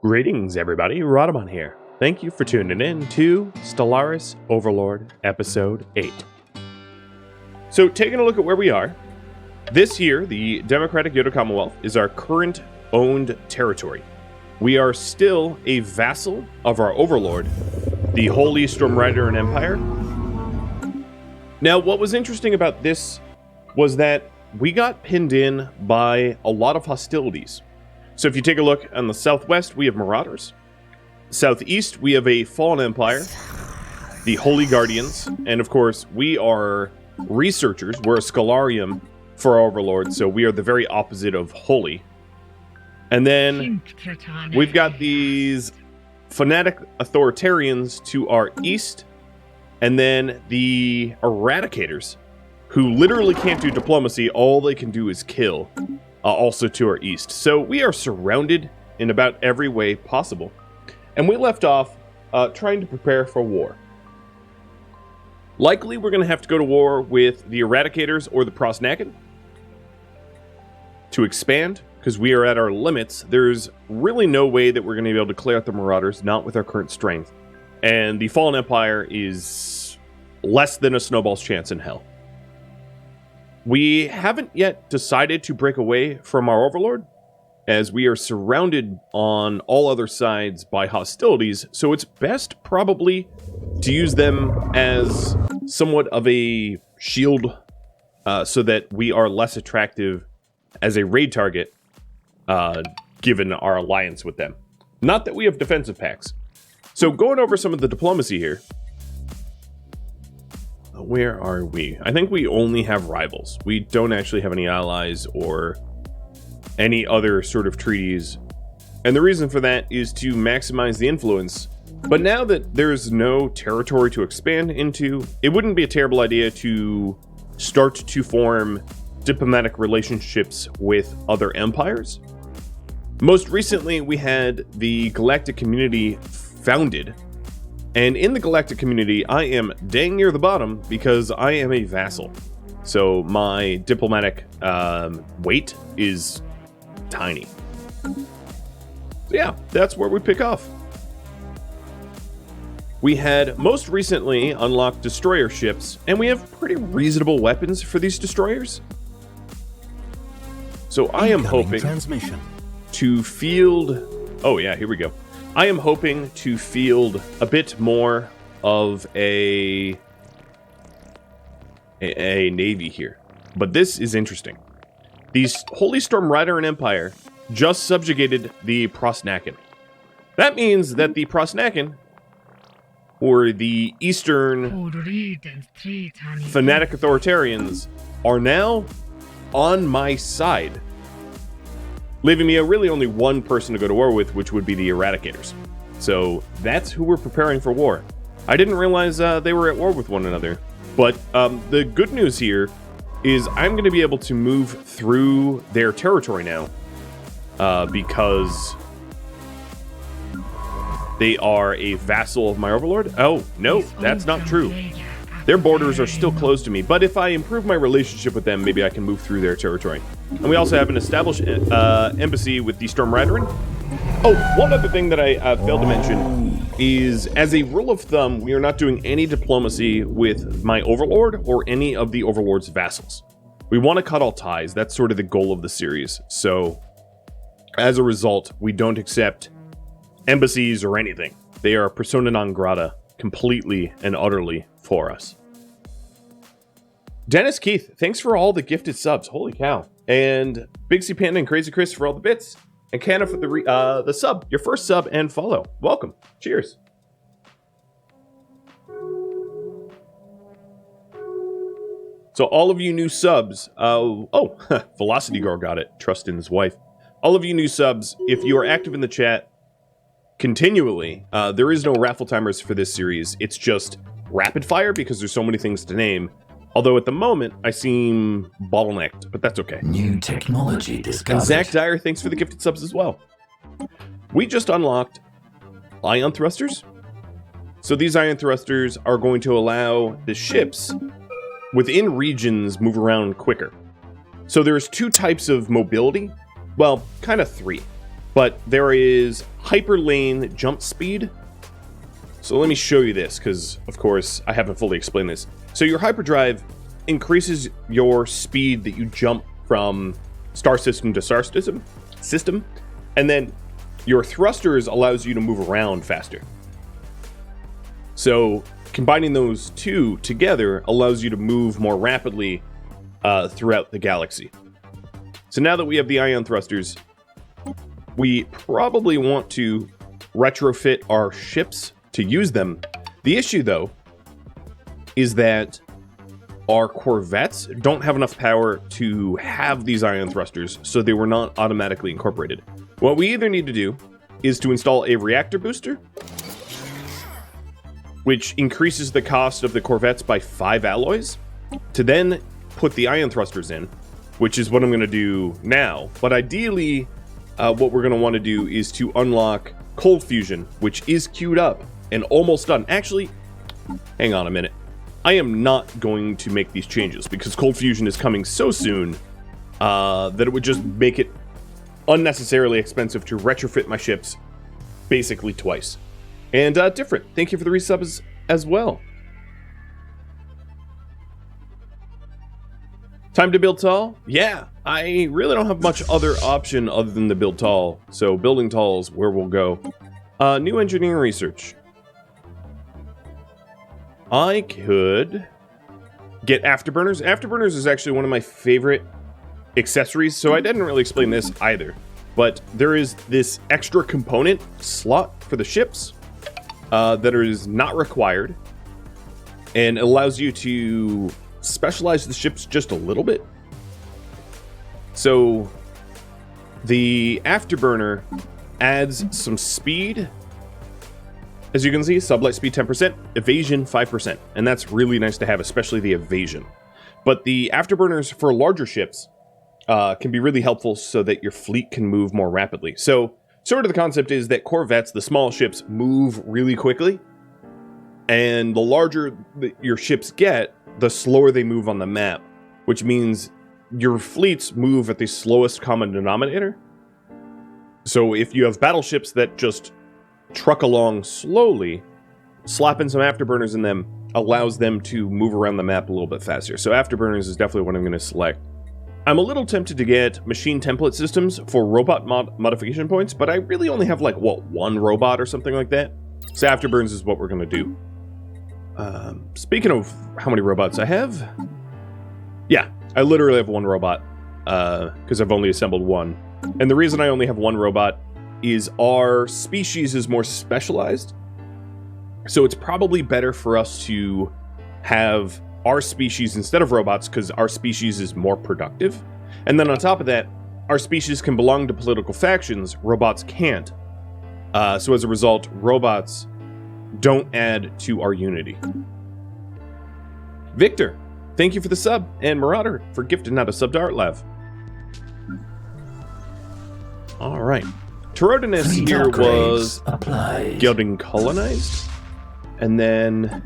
Greetings, everybody. Rhadamant here. Thank you for tuning in to Stellaris Overlord Episode 8. So, taking a look at where we are, this here, the Democratic Yoda Commonwealth, is our current owned territory. We are still a vassal of our Overlord, the Holy Storm Rider and Empire. Now, what was interesting about this was that we got pinned in by a lot of hostilities. So if you take a look on the southwest, we have Marauders. Southeast, we have a fallen empire, the Holy Guardians, and of course, we are researchers. We're a Scholarium for our Overlord, so we are the very opposite of Holy. And then we've got these fanatic authoritarians to our east, and then the Eradicators, who literally can't do diplomacy. All they can do is kill. Also to our east. So we are surrounded in about every way possible. And we left off trying to prepare for war. Likely we're going to have to go to war with the Eradicators or the Prosnakin to expand, because we are at our limits. There's really no way that we're going to be able to clear out the Marauders, not with our current strength. And the Fallen Empire is less than a snowball's chance in hell. We haven't yet decided to break away from our Overlord, as we are surrounded on all other sides by hostilities, so it's best probably to use them as somewhat of a shield so that we are less attractive as a raid target, given our alliance with them. Not that we have defensive pacts. So going over some of the diplomacy here. Where are we? I think we only have rivals. We don't actually have any allies or any other sort of treaties. And the reason for that is to maximize the influence. But now that there's no territory to expand into, it wouldn't be a terrible idea to start to form diplomatic relationships with other empires. Most recently, we had the Galactic Community founded. And in the Galactic Community, I am dang near the bottom because I am a vassal. So my diplomatic weight is tiny. So yeah, that's where we pick off. We had most recently unlocked destroyer ships, and we have pretty reasonable weapons for these destroyers. So I am hoping to field... Oh yeah, here we go. I am hoping to field a bit more of a navy here. But this is interesting. The Holy Storm Rider and Empire just subjugated the Prosnakin. That means that the Prosnakin, or the Eastern fanatic authoritarians, are now on my side, leaving me really only one person to go to war with, which would be the Eradicators. So that's who we're preparing for war. I didn't realize they were at war with one another. But the good news here is I'm going to be able to move through their territory now because they are a vassal of my Overlord. Oh, no, that's not true. Their borders are still closed to me, but if I improve my relationship with them, maybe I can move through their territory. And we also have an established embassy with the Storm Rider. Oh, one other thing that I failed to mention is, as a rule of thumb, we are not doing any diplomacy with my Overlord or any of the Overlord's vassals. We want to cut all ties. That's sort of the goal of the series. So, as a result, we don't accept embassies or anything. They are persona non grata completely and utterly for us. Dennis Keith, thanks for all the gifted subs. Holy cow. And Big C Panda and Crazy Chris for all the bits. And Canna for the sub, your first sub and follow. Welcome. Cheers. So all of you new subs, Velocity Girl got it. Trust in his wife. All of you new subs, if you are active in the chat continually, there is no raffle timers for this series. It's just rapid fire because there's so many things to name. Although at the moment, I seem bottlenecked, but that's okay. New technology discovered. And Zach Dyer, thanks for the gifted subs as well. We just unlocked ion thrusters. So these ion thrusters are going to allow the ships within regions move around quicker. So there's two types of mobility. Well, kind of three. But there is hyperlane jump speed. So let me show you this, because, of course, I haven't fully explained this. So your hyperdrive increases your speed that you jump from star system to star system, and then your thrusters allows you to move around faster. So combining those two together allows you to move more rapidly throughout the galaxy. So now that we have the ion thrusters, we probably want to retrofit our ships to use them. The issue, though, is that our corvettes don't have enough power to have these ion thrusters, so they were not automatically incorporated. What we either need to do is to install a reactor booster, which increases the cost of the corvettes by 5 alloys, to then put the ion thrusters in, which is what I'm going to do now. But ideally, what we're going to want to do is to unlock cold fusion, which is queued up and almost done. Actually, hang on a minute. I am not going to make these changes because cold fusion is coming so soon that it would just make it unnecessarily expensive to retrofit my ships basically twice. And different. Thank you for the resubs as well. Time to build tall? Yeah, I really don't have much other option other than to build tall. So building tall is where we'll go. New engineering research. I could get afterburners. Afterburners is actually one of my favorite accessories, so I didn't really explain this either. But there is this extra component slot for the ships that is not required and allows you to specialize the ships just a little bit. So the afterburner adds some speed. As you can see, sublight speed 10%, evasion 5%, and that's really nice to have, especially the evasion. But the afterburners for larger ships can be really helpful so that your fleet can move more rapidly. So sort of the concept is that corvettes, the small ships, move really quickly, and the larger your ships get, the slower they move on the map, which means your fleets move at the slowest common denominator. So if you have battleships that just truck along slowly, slapping some afterburners in them allows them to move around the map a little bit faster. So afterburners is definitely what I'm going to select. I'm a little tempted to get machine template systems for robot modification points, but I really only have like, what, one robot or something like that? So afterburners is what we're going to do. Speaking of how many robots I have, yeah, I literally have one robot because I've only assembled one. And the reason I only have one robot is our species is more specialized. So it's probably better for us to have our species instead of robots because our species is more productive. And then on top of that, our species can belong to political factions, robots can't. So as a result, robots don't add to our unity. Victor, thank you for the sub, and Marauder for gifting out a sub to ArtLav. All right. Torodanus here was getting colonized, and then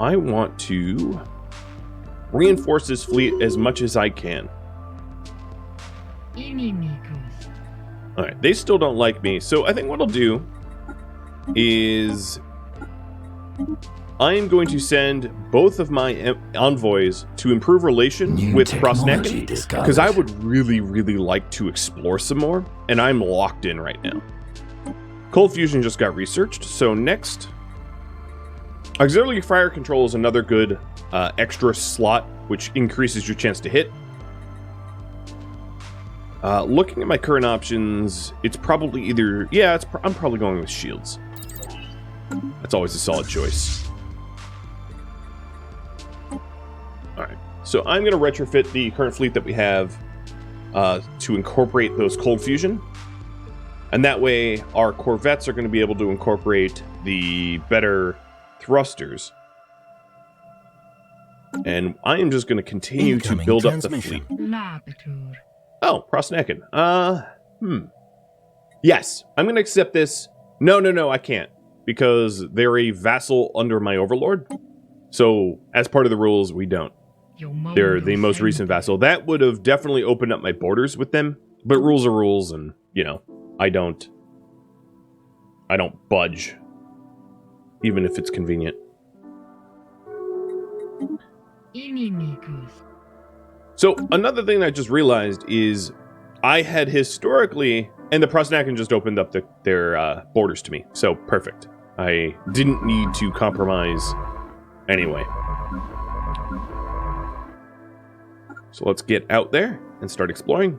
I want to reinforce this fleet as much as I can. Alright, they still don't like me, so I think what I'll do is I am going to send both of my envoys to improve relation with Prosnakin, because I would really, really like to explore some more, and I'm locked in right now. Cold Fusion just got researched, so next... Auxiliary Fire Control is another good extra slot, which increases your chance to hit. Looking at my current options, it's probably either... Yeah, I'm probably going with shields. That's always a solid choice. Alright, so I'm going to retrofit the current fleet that we have to incorporate those cold fusion. And that way, our corvettes are going to be able to incorporate the better thrusters. And I am just going to continue to build up the fleet. Oh, Prosnakin. Yes, I'm going to accept this. No, I can't. Because they're a vassal under my overlord. So, as part of the rules, we don't. They're the most recent vassal. That would have definitely opened up my borders with them. But rules are rules, and, you know, I don't budge, even if it's convenient. So another thing that I just realized is I had historically, and the Prosnakan just opened up their borders to me, so perfect. I didn't need to compromise anyway. So let's get out there and start exploring.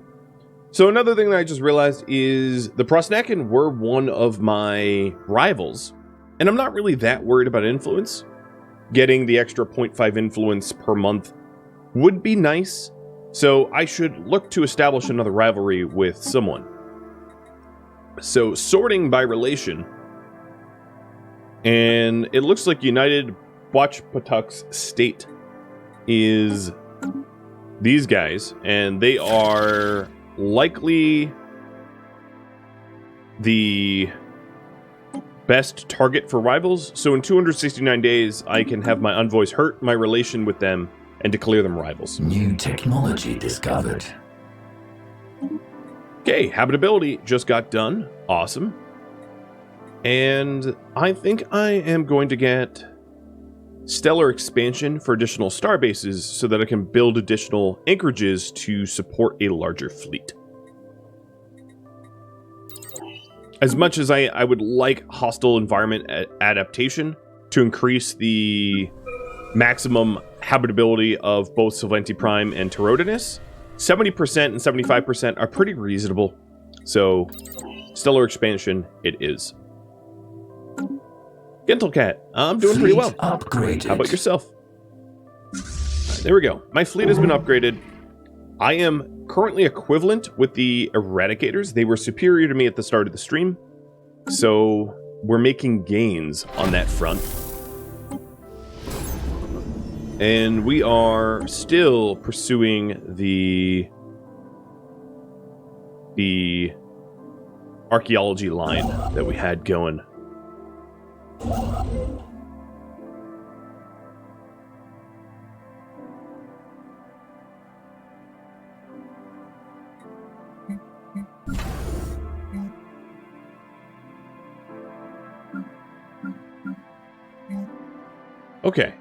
So another thing that I just realized is the Prosnakan were one of my rivals, and I'm not really that worried about influence. Getting the extra 0.5 influence per month would be nice, so I should look to establish another rivalry with someone. So sorting by relation, and it looks like United Botchpatuk's state is these guys, and they are likely the best target for rivals. So in 269 days, I can have my envoys hurt my relation with them and declare them rivals. New technology discovered. Okay, habitability just got done. Awesome. And I think I am going to get stellar expansion for additional star bases so that I can build additional anchorages to support a larger fleet. As much as I would like hostile environment adaptation to increase the maximum habitability of both Sylvanti Prime and Torodanus, 70% and 75% are pretty reasonable. So, stellar expansion it is. Gentle Cat, I'm doing pretty well. Upgraded. How about yourself? Right, there we go. My fleet has been upgraded. I am currently equivalent with the Eradicators. They were superior to me at the start of the stream. So we're making gains on that front. And we are still pursuing the archaeology line that we had going. Okay.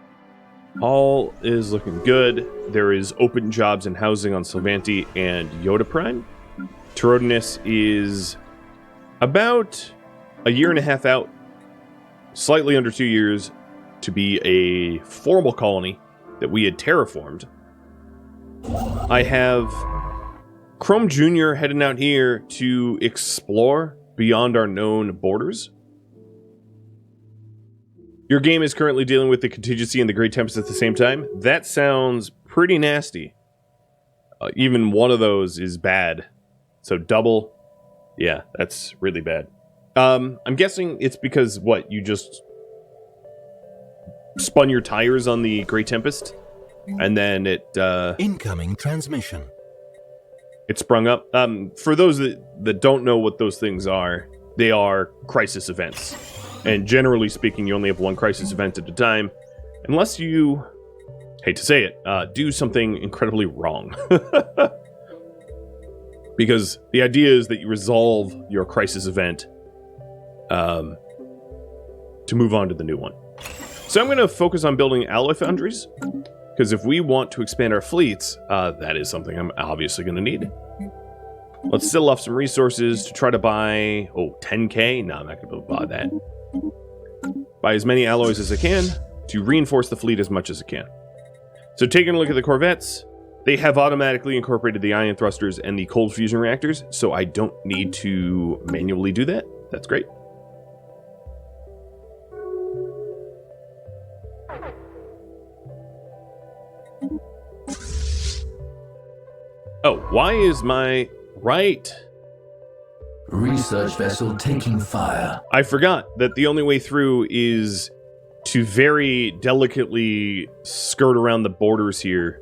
All is looking good. There is open jobs and housing on Sylvanti and Yoda Prime. Torodanus is about a year and a half out, slightly under 2 years, to be a formal colony that we had terraformed. I have Chrome Jr. heading out here to explore beyond our known borders. Your game is currently dealing with the contingency and the Great Tempest at the same time. That sounds pretty nasty. Even one of those is bad. So double, yeah, that's really bad. I'm guessing it's because, what, you just spun your tires on the Great Tempest? And then it... Incoming transmission. It sprung up. For those that don't know what those things are, they are crisis events. And generally speaking, you only have one crisis event at a time. Unless you, hate to say it, do something incredibly wrong. Because the idea is that you resolve your crisis event to move on to the new one. So I'm going to focus on building alloy foundries. Because if we want to expand our fleets, that is something I'm obviously going to need. Let's still off some resources to try to buy... Oh, 10k? No, I'm not going to be able to buy that. Buy as many alloys as I can to reinforce the fleet as much as I can. So taking a look at the corvettes, they have automatically incorporated the ion thrusters and the cold fusion reactors, so I don't need to manually do that. That's great. Oh, why is my... Right. Research vessel taking fire. I forgot that the only way through is to very delicately skirt around the borders here.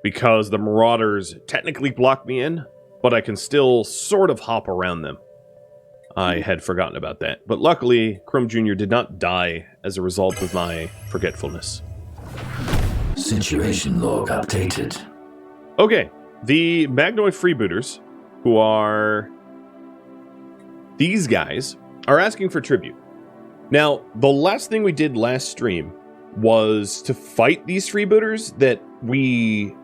Because the Marauders technically block me in, but I can still sort of hop around them. I had forgotten about that. But luckily, Chrome Jr. did not die as a result of my forgetfulness. Situation log updated. Okay, the Magnoid freebooters who are these guys, are asking for tribute. Now, the last thing we did last stream was to fight these freebooters that we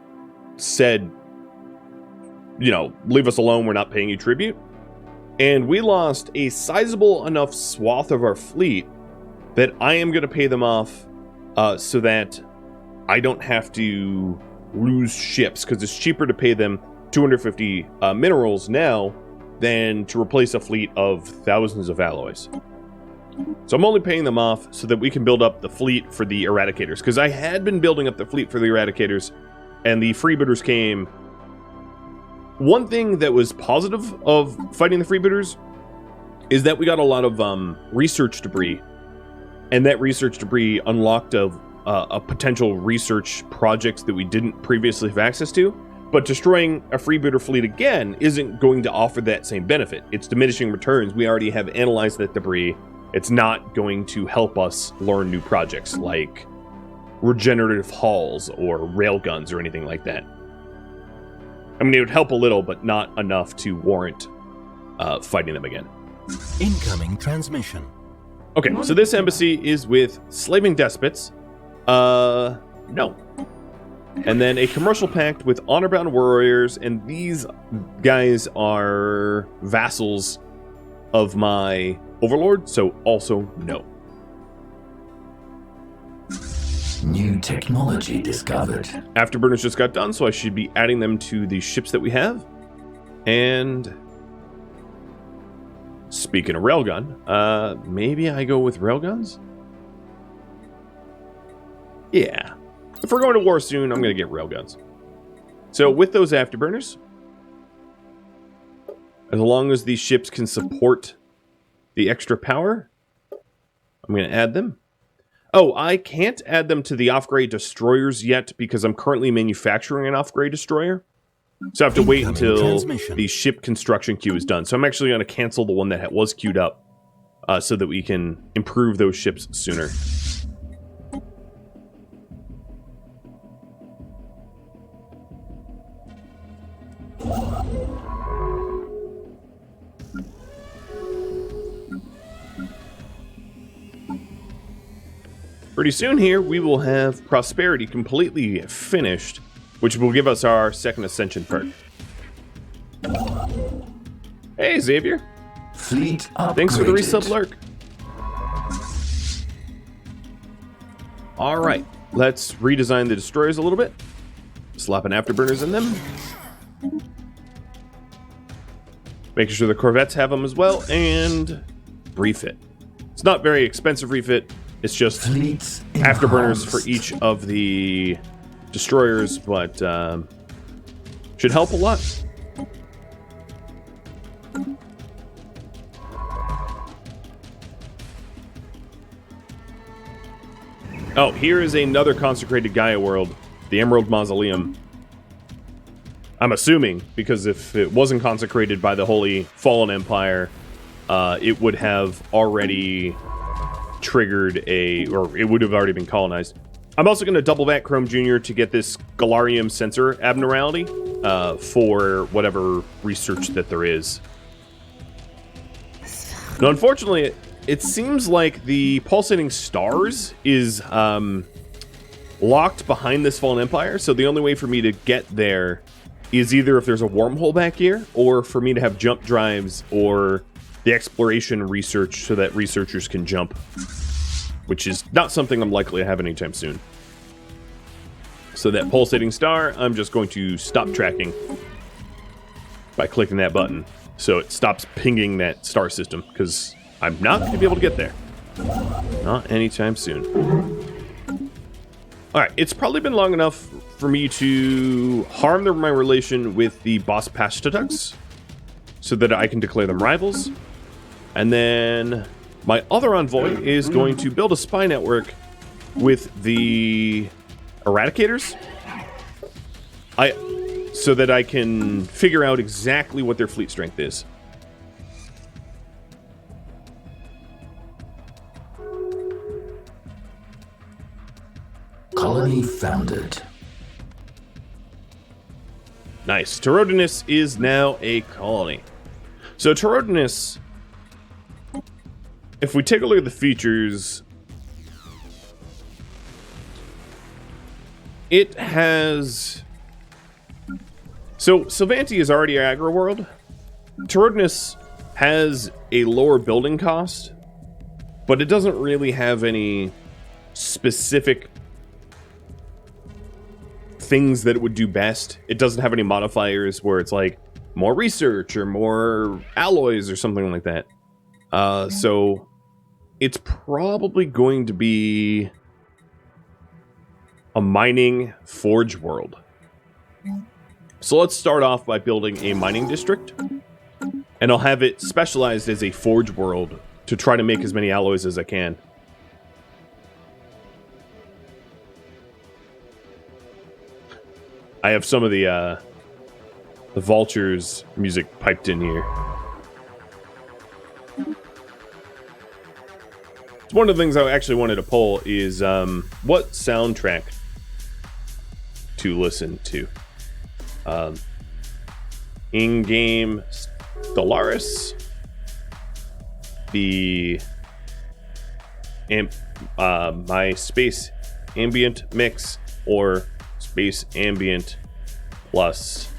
said, you know, leave us alone, we're not paying you tribute. And we lost a sizable enough swath of our fleet that I am going to pay them off so that I don't have to lose ships, because it's cheaper to pay them 250 minerals now than to replace a fleet of thousands of alloys. So I'm only paying them off so that we can build up the fleet for the Eradicators, because I had been building up the fleet for the Eradicators, and the freebooters came. One thing that was positive of fighting the freebooters is that we got a lot of research debris, and that research debris unlocked a potential research projects that we didn't previously have access to. But destroying a freebooter fleet again isn't going to offer that same benefit. It's diminishing returns. We already have analyzed that debris. It's not going to help us learn new projects like regenerative hulls or railguns or anything like that. I mean, it would help a little, but not enough to warrant fighting them again. Incoming transmission. Okay, so this embassy is with slaving despots. No. And then a commercial pact with honor-bound warriors, and these guys are vassals of my overlord, so also no. New technology discovered. Afterburners just got done, so I should be adding them to the ships that we have. And speaking of railgun, maybe I go with railguns? Yeah. If we're going to war soon, I'm going to get railguns. So with those afterburners, as long as these ships can support the extra power, I'm going to add them. Oh, I can't add them to the off-grade destroyers yet because I'm currently manufacturing an off-grade destroyer. So I have to wait until the ship construction queue is done. So I'm actually going to cancel the one that was queued up so that we can improve those ships sooner. Pretty soon here, we will have Prosperity completely finished, which will give us our second Ascension perk. Hey, Xavier. Fleet upgraded. Thanks for the resub lurk. Alright, let's redesign the destroyers a little bit. Slapping afterburners in them. Making sure the corvettes have them as well, and refit. It's not very expensive refit. It's just Fleets afterburners enhanced. for each of the destroyers, but should help a lot. Oh, here is another consecrated Gaia world, the Emerald Mausoleum. I'm assuming, because if it wasn't consecrated by the Holy Fallen Empire, it would have already triggered or it would have already been colonized. I'm also going to double back Chrome Jr. to get this Galarium sensor abnormality for whatever research that there is. Now, unfortunately, it seems like the pulsating stars is locked behind this Fallen Empire, so the only way for me to get there is either if there's a wormhole back here, or for me to have jump drives or the exploration research so that researchers can jump, which is not something I'm likely to have anytime soon. So that pulsating star, I'm just going to stop tracking by clicking that button, so it stops pinging that star system, because I'm not going to be able to get there. Not anytime soon. Alright, it's probably been long enough for me to harm my relation with the boss Pastatucks so that I can declare them rivals. And then my other envoy is going to build a spy network with the Eradicators so that I can figure out exactly what their fleet strength is. Colony founded. Nice. Torodanus is now a colony. So Torodanus, if we take a look at the features, it has... So Sylvanti is already aggro world. Torodanus has a lower building cost, but it doesn't really have any specific things that it would do best. It doesn't have any modifiers where it's like more research or more alloys or something like that. So it's probably going to be a mining forge world. So let's start off by building a mining district, and I'll have it specialized as a forge world to try to make as many alloys as I can. I have some of the Vultures music piped in here. One of the things I actually wanted to poll is what soundtrack to listen to. In-game Stellaris, my space ambient mix, or space ambient plus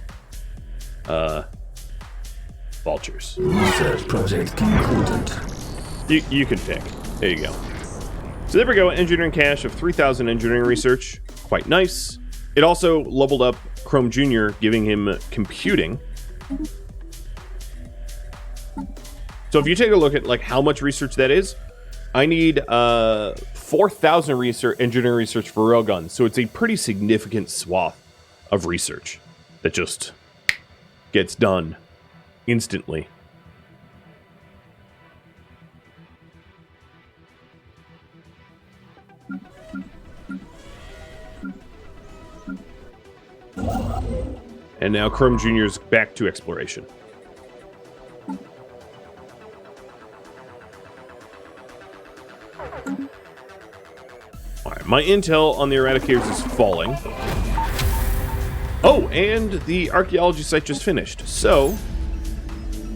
Vultures. Research project concluded. You can pick. There you go. So there we go. Engineering cache of 3,000 engineering research. Quite nice. It also leveled up Chrome Jr., giving him computing. So if you take a look at like how much research that is, I need 4,000 engineering research for railguns. So it's a pretty significant swath of research that just gets done instantly. And now Chrome Jr.'s back to exploration. Alright, my intel on the Eradicators is falling. Oh, and the archaeology site just finished. So,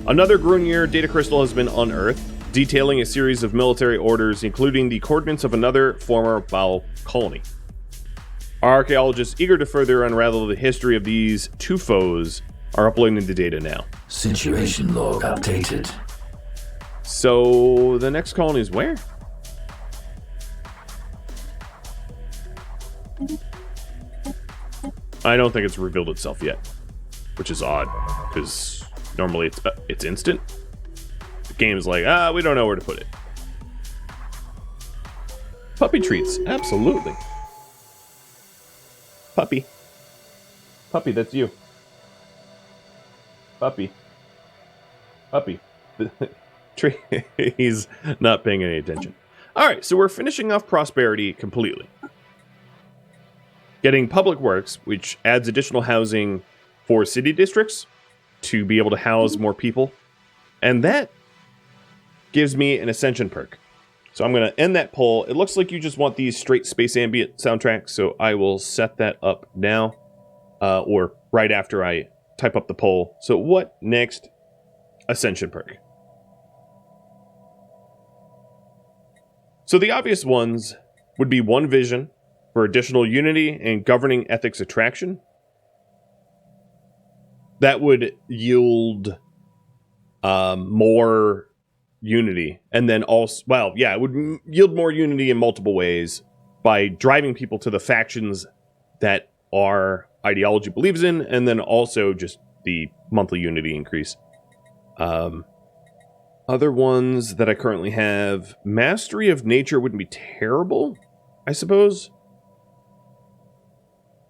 another Grunier data crystal has been unearthed, detailing a series of military orders, including the coordinates of another former Baal colony. Our archaeologists, eager to further unravel the history of these two foes, are uploading the data now. Situation log updated. So, the next colony is where? I don't think it's revealed itself yet, which is odd, because normally it's instant. The game is like, we don't know where to put it. Puppy treats, absolutely. Puppy. Puppy, that's you. Puppy. Puppy. He's not paying any attention. Alright, so we're finishing off Prosperity completely. Getting Public Works, which adds additional housing for city districts to be able to house more people. And that gives me an Ascension perk. So I'm going to end that poll. It looks like you just want these straight space ambient soundtracks, so I will set that up now, or right after I type up the poll. So what next? Ascension perk. So the obvious ones would be One Vision for additional unity and governing ethics attraction. That would yield more unity, and then also, well, yeah, it would yield more unity in multiple ways by driving people to the factions that our ideology believes in, and then also just the monthly unity increase. Other ones that I currently have, Mastery of Nature wouldn't be terrible, I suppose.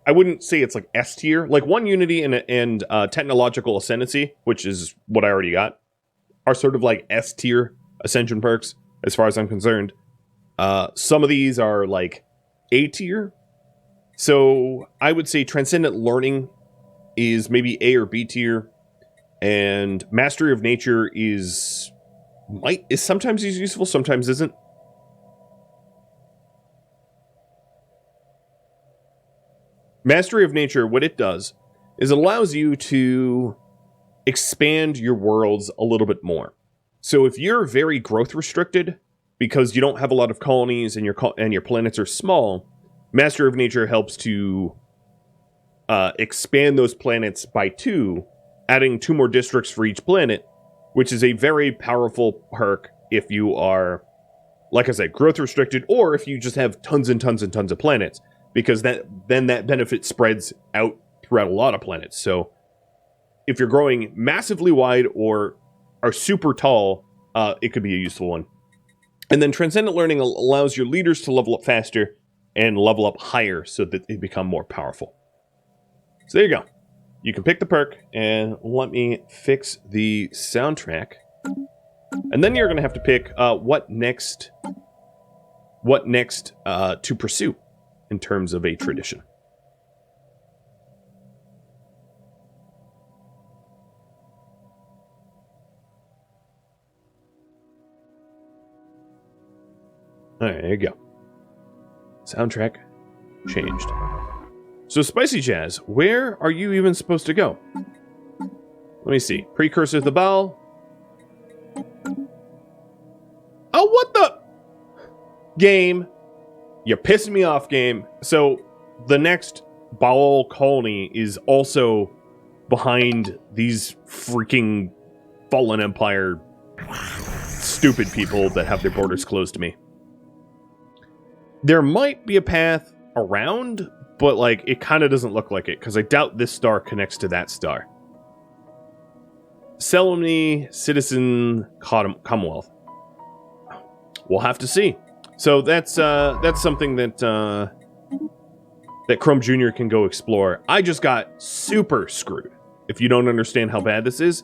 I wouldn't say it's like S tier. Like One Unity and Technological Ascendancy, which is what I already got, are sort of like S tier Ascension perks, as far as I'm concerned. Some of these are like A tier. So I would say Transcendent Learning is maybe A or B tier. And Mastery of Nature is sometimes useful, sometimes isn't. Mastery of Nature, what it does is it allows you to expand your worlds a little bit more. So if you're very growth restricted because you don't have a lot of colonies and your planets are small, Master of Nature helps to expand those planets by 2, adding 2 more districts for each planet, which is a very powerful perk if you are, like I said, growth restricted, or if you just have tons and tons and tons of planets, because then that benefit spreads out throughout a lot of planets. So if you're growing massively wide or are super tall, it could be a useful one. And then Transcendent Learning allows your leaders to level up faster and level up higher so that they become more powerful. So there you go. You can pick the perk, and let me fix the soundtrack. And then you're going to have to pick what next to pursue in terms of a tradition. All right, there you go. Soundtrack changed. So, Spicy Jazz, where are you even supposed to go? Let me see. Precursor of the Baal. Oh, what the? Game. You're pissing me off, game. So, the next Baal colony is also behind these freaking Fallen Empire stupid people that have their borders closed to me. There might be a path around, but like it kind of doesn't look like it, because I doubt this star connects to that star. Selomni, Citizen Commonwealth. We'll have to see. So that's something that Chrome Jr. can go explore. I just got super screwed. If you don't understand how bad this is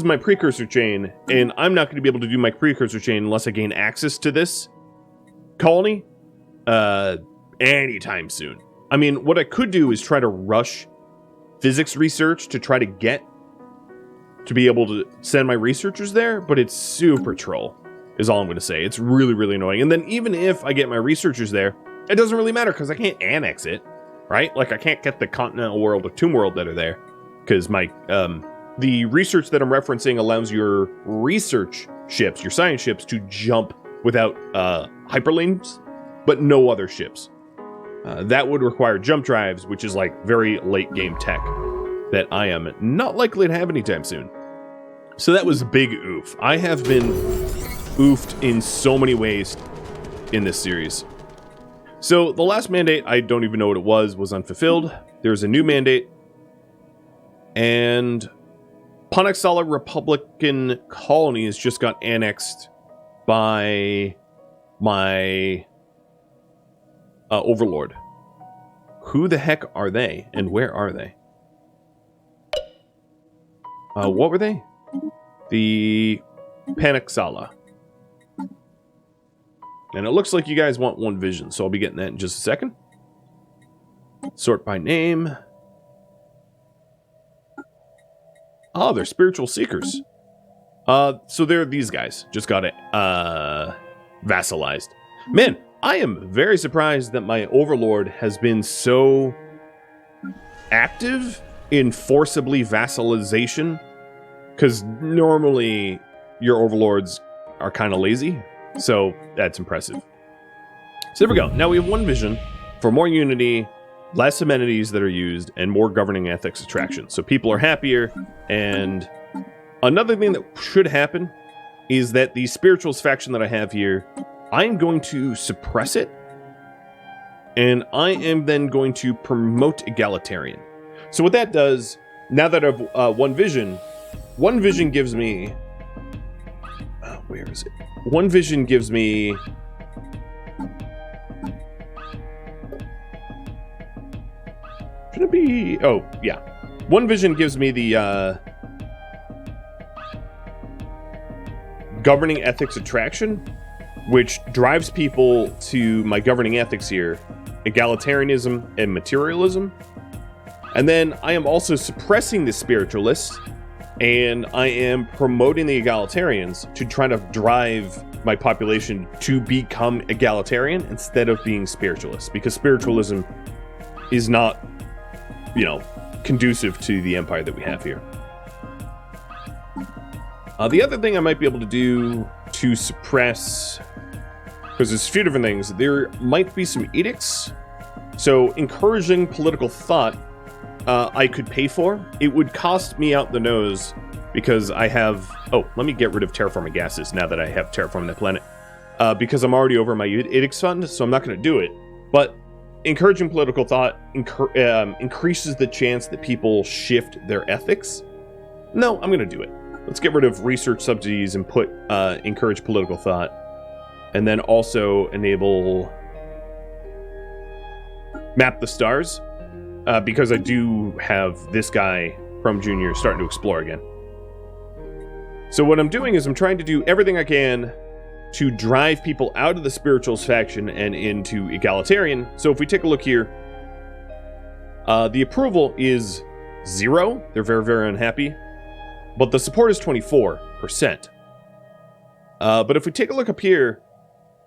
my precursor chain, and I'm not going to be able to do my precursor chain unless I gain access to this colony anytime soon. I mean, what I could do is try to rush physics research to try to get to be able to send my researchers there, but it's super troll, is all I'm going to say. It's really, really annoying. And then even if I get my researchers there, it doesn't really matter because I can't annex it, right? Like, I can't get the Continental World or Tomb World that are there because my the research that I'm referencing allows your research ships, your science ships, to jump without hyperlinks, but no other ships. That would require jump drives, which is like very late game tech that I am not likely to have anytime soon. So that was a big oof. I have been oofed in so many ways in this series. So the last mandate, I don't even know what it was unfulfilled. There's a new mandate, and Panaxala Republican colonies just got annexed by my Overlord. Who the heck are they, and where are they? What were they? The Panaxala. And it looks like you guys want one vision, so I'll be getting that in just a second. Sort by name. Oh, they're spiritual seekers. So they're these guys. Just got it vassalized. Man, I am very surprised that my Overlord has been so active in forcibly vassalization, because normally your Overlords are kind of lazy, so that's impressive. So there we go. Now we have one vision for more unity, less amenities that are used, and more governing ethics attraction. So people are happier, and another thing that should happen is that the spirituals faction that I have here, I'm going to suppress it, and I am then going to promote egalitarian. So what that does, now that I have one vision gives me... where is it? One vision gives me... Should it be... Oh, yeah. One vision gives me the governing ethics attraction, which drives people to my governing ethics here, egalitarianism and materialism. And then I am also suppressing the spiritualists, and I am promoting the egalitarians to try to drive my population to become egalitarian instead of being spiritualist, because spiritualism is not, conducive to the empire that we have here. The other thing I might be able to do to suppress, because there's a few different things, there might be some edicts. So encouraging political thought, I could pay for. It would cost me out the nose because I have... Oh, let me get rid of terraforming gases now that I have terraforming the planet. Because I'm already over my edicts fund, so I'm not going to do it. But encouraging political thought increases the chance that people shift their ethics. No, I'm going to do it. Let's get rid of research subsidies and put encourage political thought. And then also enable map the stars. Because I do have this guy from Junior starting to explore again. So what I'm doing is I'm trying to do everything I can to drive people out of the spirituals faction and into egalitarian. So if we take a look here, the approval is 0. They're very, very unhappy. But the support is 24%. But if we take a look up here,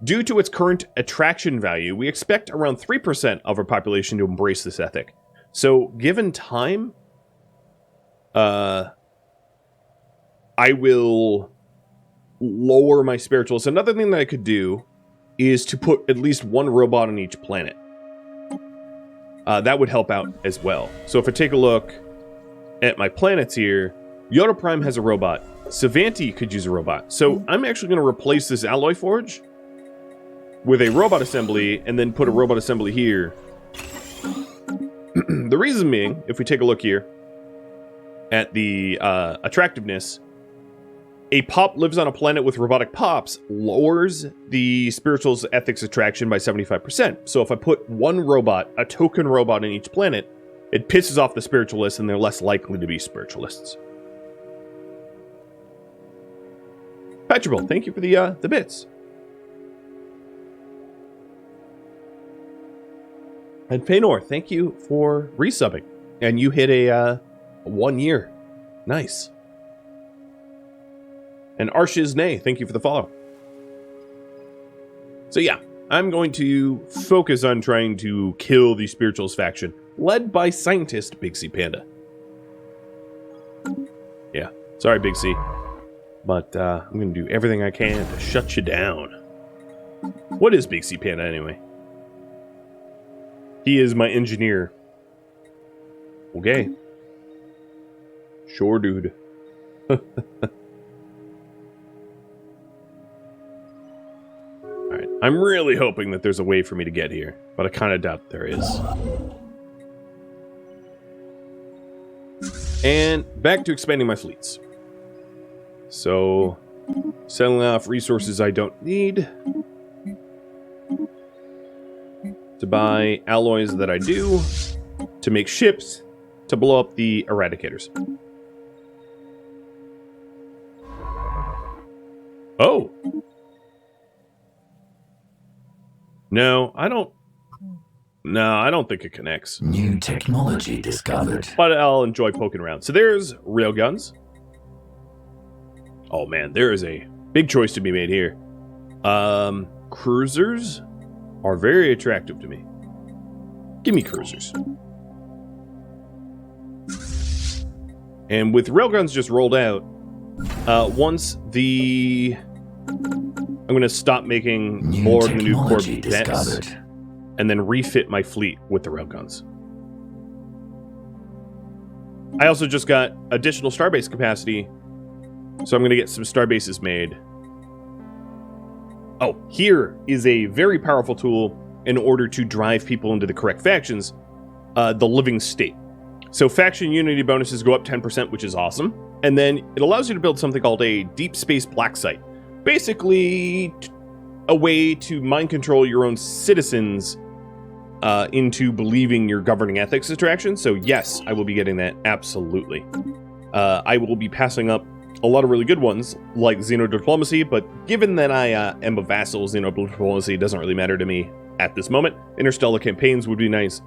due to its current attraction value, we expect around 3% of our population to embrace this ethic. So, given time, I will lower my spirituals. Another thing that I could do is to put at least one robot on each planet. That would help out as well. So if I take a look at my planets here, Yoda Prime has a robot. Savanti could use a robot. So I'm actually going to replace this alloy forge with a robot assembly and then put a robot assembly here. The reason being, if we take a look here at the attractiveness, a pop lives on a planet with robotic pops lowers the spiritual's ethics attraction by 75%. So if I put one robot, a token robot in each planet, it pisses off the spiritualists and they're less likely to be spiritualists. Patrable, thank you for the bits. And Feynor, thank you for resubbing. And you hit a 1 year. Nice. And Arshiznay, thank you for the follow. So yeah, I'm going to focus on trying to kill the Spirituals faction, led by scientist Big C Panda. Yeah, sorry Big C. But I'm going to do everything I can to shut you down. What is Big C Panda anyway? He is my engineer. Okay. Sure, dude. Alright, I'm really hoping that there's a way for me to get here, but I kind of doubt there is. And back to expanding my fleets. So, selling off resources I don't need to buy alloys that I do, to make ships, to blow up the eradicators. Oh! No, I don't think it connects. New technology discovered. But I'll enjoy poking around. So there's railguns. Oh man, there is a big choice to be made here. Cruisers are very attractive to me. Give me cruisers. And with railguns just rolled out, once the... I'm going to stop making more of the new Corvettes and then refit my fleet with the railguns. I also just got additional starbase capacity, so I'm going to get some starbases made. Oh, here is a very powerful tool in order to drive people into the correct factions, the living state. So faction unity bonuses go up 10%, which is awesome. And then it allows you to build something called a deep space black site. Basically, a way to mind control your own citizens into believing your governing ethics attraction. So yes, I will be getting that, absolutely. I will be passing up a lot of really good ones, like Xenodiplomacy, but given that I am a vassal, Xenodiplomacy doesn't really matter to me at this moment. Interstellar campaigns would be nice.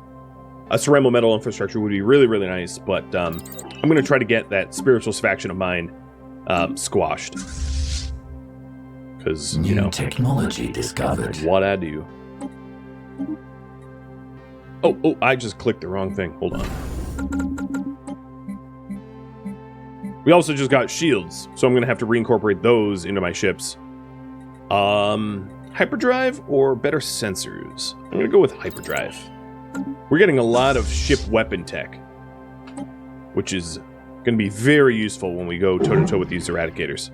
A ceramic metal infrastructure would be really, really nice, but I'm going to try to get that Spirituals faction of mine squashed. Because, you know, technology discovered. What I do. Oh, I just clicked the wrong thing. Hold on. We also just got shields, so I'm going to have to reincorporate those into my ships. Hyperdrive or better sensors? I'm going to go with hyperdrive. We're getting a lot of ship weapon tech, which is going to be very useful when we go toe-to-toe with these eradicators.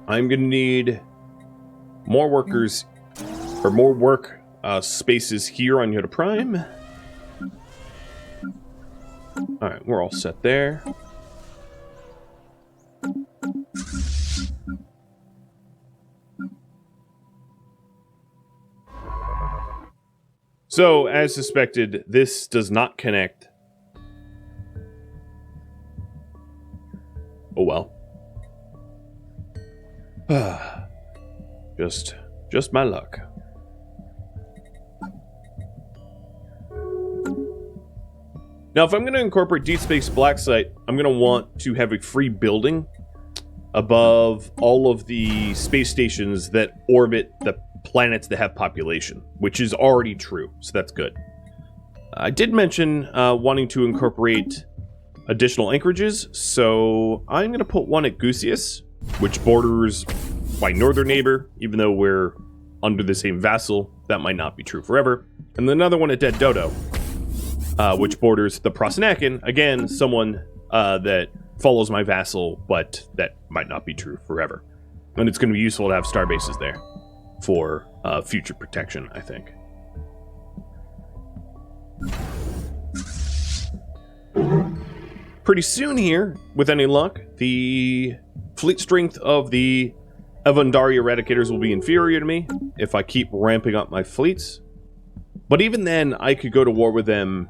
I'm going to need more workers, or more work spaces here on Yoda Prime. Alright, we're all set there. So, as suspected, this does not connect. Oh well. Just my luck. Now, if I'm going to incorporate Deep Space Black Site, I'm going to want to have a free building above all of the space stations that orbit the planets that have population, which is already true, so that's good. I did mention wanting to incorporate additional anchorages, so I'm going to put one at Gusius, which borders my northern neighbor, even though we're under the same vassal. That might not be true forever. And then another one at Dead Dodo, which borders the Prosnakin, again, someone that follows my vassal, but that might not be true forever. And it's going to be useful to have star bases there for future protection, I think. Pretty soon here, with any luck, the fleet strength of the Avandari Eradicators will be inferior to me if I keep ramping up my fleets. But even then, I could go to war with them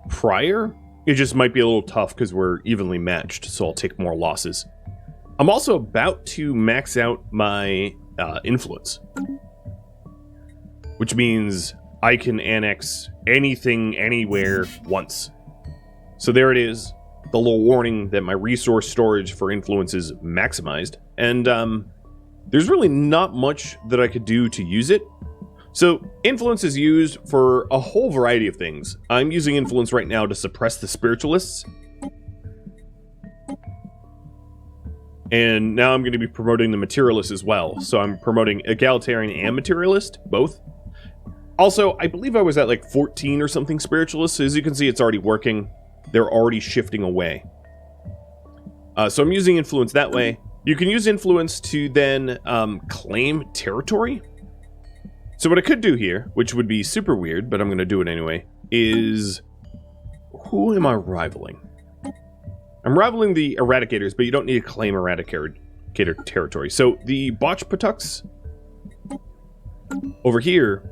prior. It just might be a little tough because we're evenly matched, so I'll take more losses. I'm also about to max out my influence, which means I can annex anything, anywhere, once. So there it is, the little warning that my resource storage for influence is maximized, and there's really not much that I could do to use it. So influence is used for a whole variety of things. I'm using influence right now to suppress the spiritualists, and now I'm going to be promoting the materialists as well. So I'm promoting egalitarian and materialist, both. Also, I believe I was at like 14 or something spiritualists. So as you can see, it's already working. They're already shifting away. So I'm using influence that way. You can use influence to then claim territory. So what I could do here, which would be super weird, but I'm going to do it anyway, is... Who am I rivaling? I'm rivaling the Eradicators, but you don't need to claim Eradicator territory. So the Botch Patuks over here,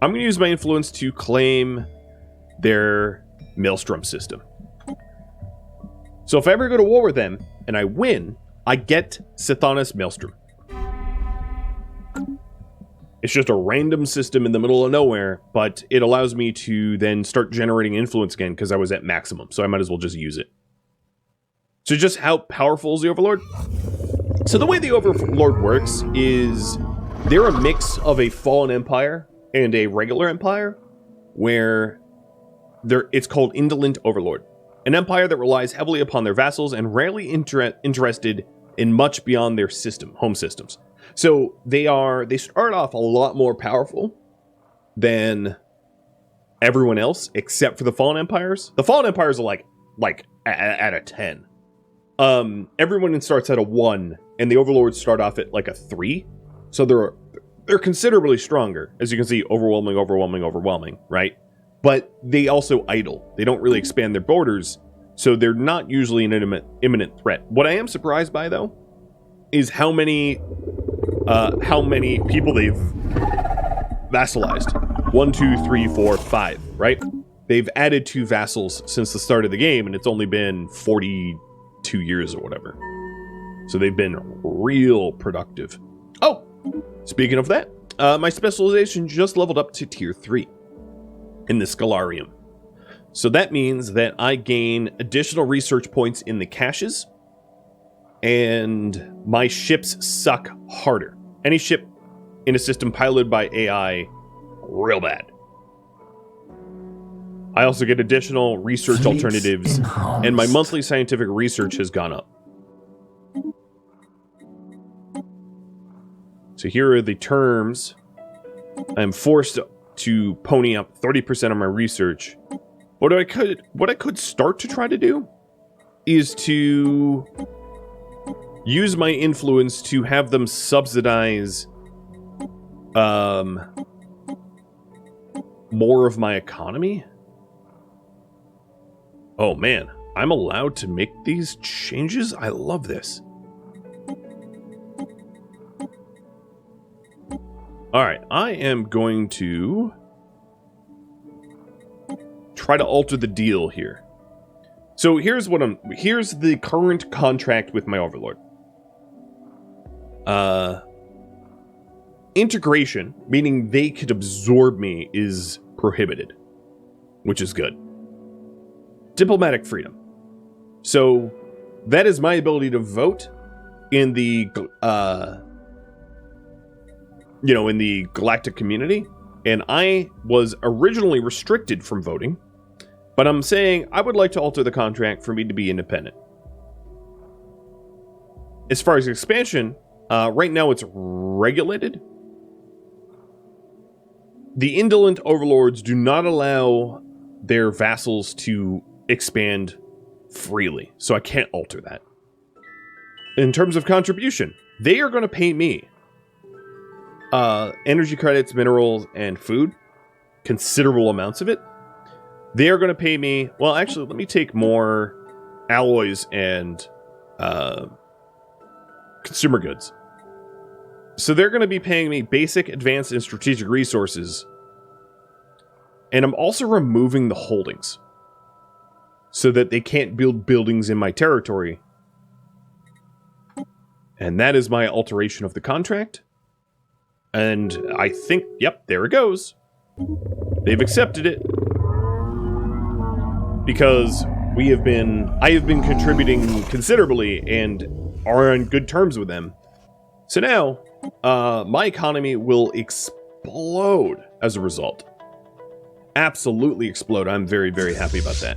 I'm going to use my influence to claim their Maelstrom system. So if I ever go to war with them, and I win, I get Sithanas Maelstrom. It's just a random system in the middle of nowhere, but it allows me to then start generating influence again because I was at maximum, so I might as well just use it. So just how powerful is the Overlord? So the way the Overlord works is they're a mix of a fallen empire and a regular empire, where it's called Indolent Overlord. An empire that relies heavily upon their vassals and rarely interested in much beyond their home systems. So they start off a lot more powerful than everyone else, except for the Fallen Empires. The Fallen Empires are like at a 10. Everyone starts at a 1, and the Overlords start off at like a 3. So they're considerably stronger. As you can see, overwhelming, right? But they also idle. They don't really expand their borders, so they're not usually an imminent threat. What I am surprised by, though, is how many people they've vassalized. 1, 2, 3, 4, 5, right? They've added 2 vassals since the start of the game, and it's only been 42 years or whatever. So they've been real productive. Oh, speaking of that, my specialization just leveled up to tier 3. in the Scalarium. So that means that I gain additional research points in the caches, and my ships suck harder. Any ship in a system piloted by AI, real bad. I also get additional research Fleets alternatives, enhanced. and my monthly scientific research has gone up. So here are the terms. I'm forced to pony up 30% of my research. What I could start to try to do is to use my influence to have them subsidize more of my economy. Oh man, I'm allowed to make these changes? I love this. Alright, I am going to try to alter the deal here. So here's the current contract with my overlord. Integration, meaning they could absorb me, is prohibited, which is good. Diplomatic freedom. So that is my ability to vote in the in the galactic community, and I was originally restricted from voting, but I'm saying I would like to alter the contract for me to be independent. As far as expansion, right now it's regulated. The indolent overlords do not allow their vassals to expand freely, so I can't alter that. In terms of contribution, they are going to pay me energy credits, minerals, and food, considerable amounts of it. They are going to pay me, well, actually, let me take more alloys and consumer goods. So they're going to be paying me basic, advanced, and strategic resources. And I'm also removing the holdings so that they can't build buildings in my territory. And that is my alteration of the contract. And I think, yep, there it goes. They've accepted it. Because I have been contributing considerably and are on good terms with them. So now, my economy will explode as a result. Absolutely explode. I'm very, very happy about that.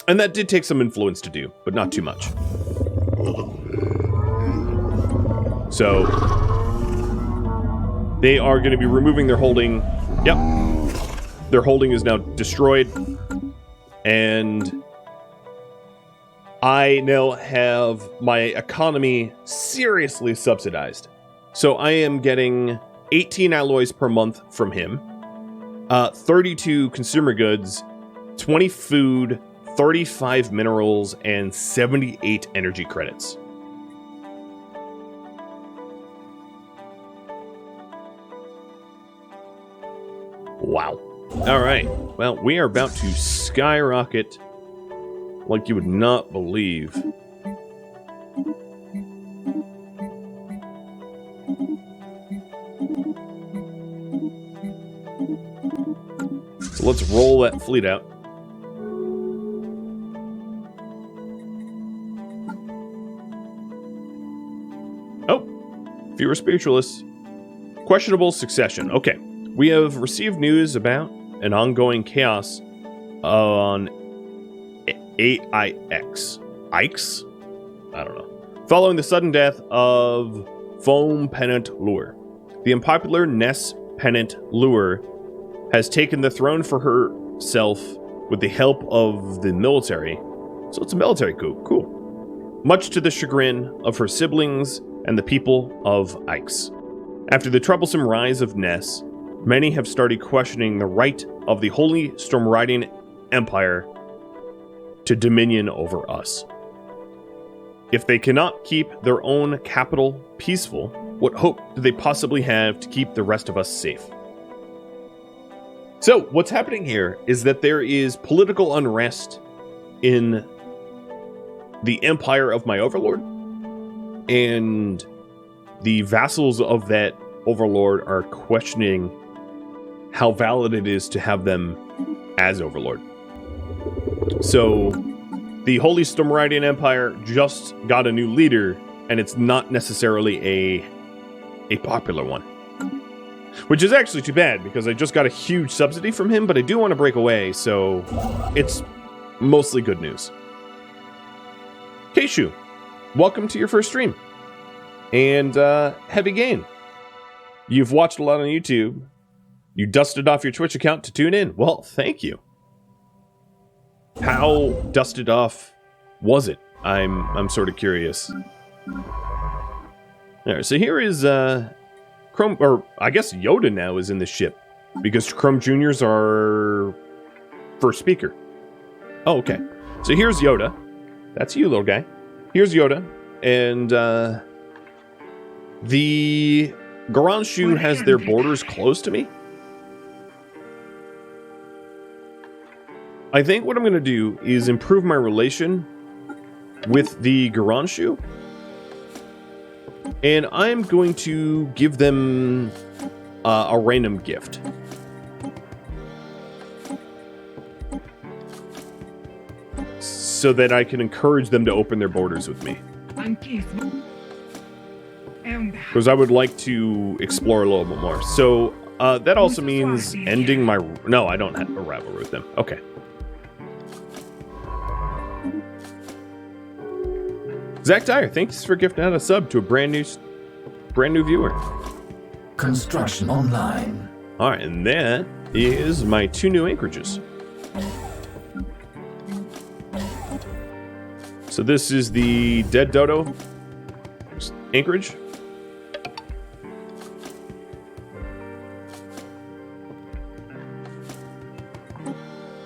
And that did take some influence to do, but not too much. So, they are going to be removing their holding. Yep. Their holding is now destroyed. And I now have my economy seriously subsidized. So I am getting 18 alloys per month from him, 32 consumer goods, 20 food, 35 minerals, and 78 energy credits. Wow. All right. Well, we are about to skyrocket like you would not believe. So let's roll that fleet out. Oh, fewer spiritualists. Questionable succession. Okay. We have received news about an ongoing chaos on AIX. Ix? I don't know. Following the sudden death of Foam Pennant Lure. The unpopular Ness Pennant Lure has taken the throne for herself with the help of the military. So it's a military coup. Cool. Much to the chagrin of her siblings and the people of Ix. After the troublesome rise of Ness, many have started questioning the right of the Holy Storm Riding Empire to dominion over us. If they cannot keep their own capital peaceful, what hope do they possibly have to keep the rest of us safe? So, what's happening here is that there is political unrest in the empire of my overlord, and the vassals of that overlord are questioning how valid it is to have them as Overlord. So, the Holy Stormridian Empire just got a new leader, and it's not necessarily a popular one. Which is actually too bad, because I just got a huge subsidy from him, but I do want to break away, so it's mostly good news. Keishu, welcome to your first stream. And Heavy Gain, you've watched a lot on YouTube. You dusted off your Twitch account to tune in. Well, thank you. How dusted off was it? I'm sort of curious. Alright, so here is Chrome, or I guess Yoda now is in the ship, because Chrome Juniors are first speaker. Oh, okay. So here's Yoda. That's you, little guy. Here's Yoda, and the Garanshu has their borders close to me. I think what I'm going to do is improve my relation with the Garanshu. And I'm going to give them a random gift. So that I can encourage them to open their borders with me. Because I would like to explore a little bit more. So that also means ending my... No, I don't have a rivalry with them. Okay. Zach Dyer, thanks for gifting out a sub to a brand new viewer. Construction online. All right, and that is my 2 new anchorages. So this is the Dead Dodo anchorage.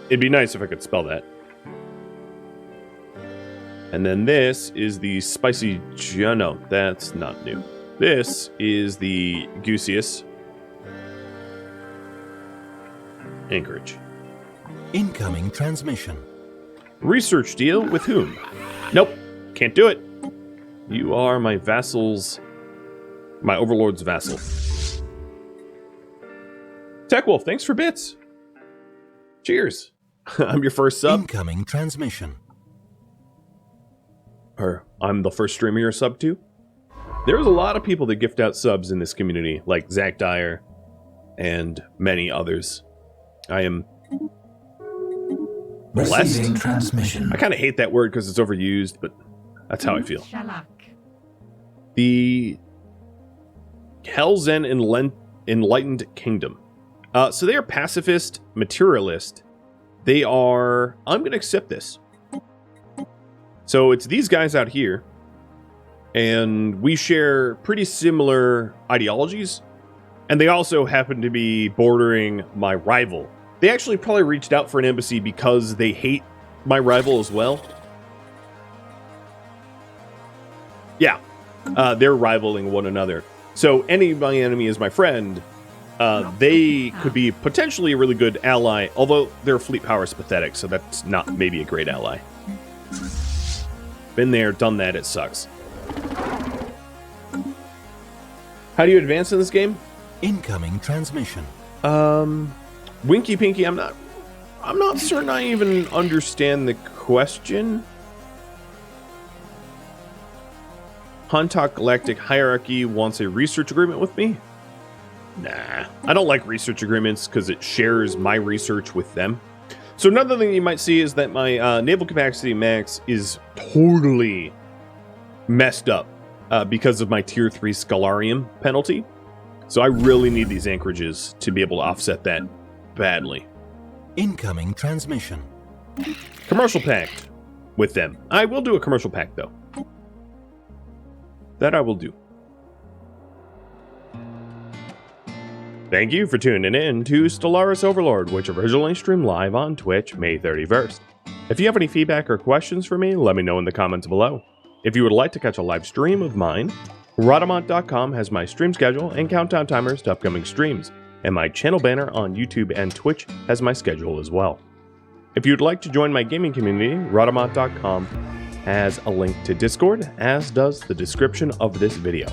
It'd be nice if I could spell that. And then this is the Spicy... No, that's not new. This is the Gusius anchorage. Incoming transmission. Research deal with whom? Nope, can't do it. You are my vassal's... My Overlord's vassal. Tech Wolf, thanks for bits. Cheers. I'm your first sub. Incoming transmission. Or I'm the first streamer you're sub to. There's a lot of people that gift out subs in this community, like Zach Dyer and many others. I am blessed. Receiving transmission. I kind of hate that word because it's overused, but that's how I feel. The Helzen Enlightened Kingdom. So they are pacifist, materialist. They are... I'm going to accept this. So it's these guys out here, and we share pretty similar ideologies, and they also happen to be bordering my rival. They actually probably reached out for an embassy because they hate my rival as well. Yeah, they're rivaling one another. So any of my enemy is my friend. They could be potentially a really good ally, although their fleet power is pathetic, so that's not maybe a great ally. Been there, done that, it sucks. How do you advance in this game? Incoming transmission. Winky Pinky, I'm not certain I even understand the question. Hantok Galactic Hierarchy wants a research agreement with me? Nah, I don't like research agreements because it shares my research with them. So another thing you might see is that my naval capacity max is totally messed up because of my tier 3 Scalarium penalty. So I really need these anchorages to be able to offset that badly. Incoming transmission. Commercial pact with them. I will do a commercial pact though. That I will do. Thank you for tuning in to Stellaris Overlord, which originally streamed live on Twitch May 31st. If you have any feedback or questions for me, let me know in the comments below. If you would like to catch a live stream of mine, Rhadamant.com has my stream schedule and countdown timers to upcoming streams, and my channel banner on YouTube and Twitch has my schedule as well. If you'd like to join my gaming community, Rhadamant.com has a link to Discord, as does the description of this video.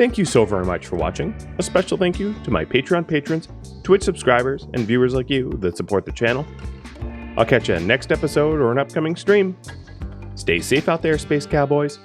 Thank you so very much for watching. A special thank you to my Patreon patrons, Twitch subscribers, and viewers like you that support the channel. I'll catch you next episode or an upcoming stream. Stay safe out there, Space Cowboys.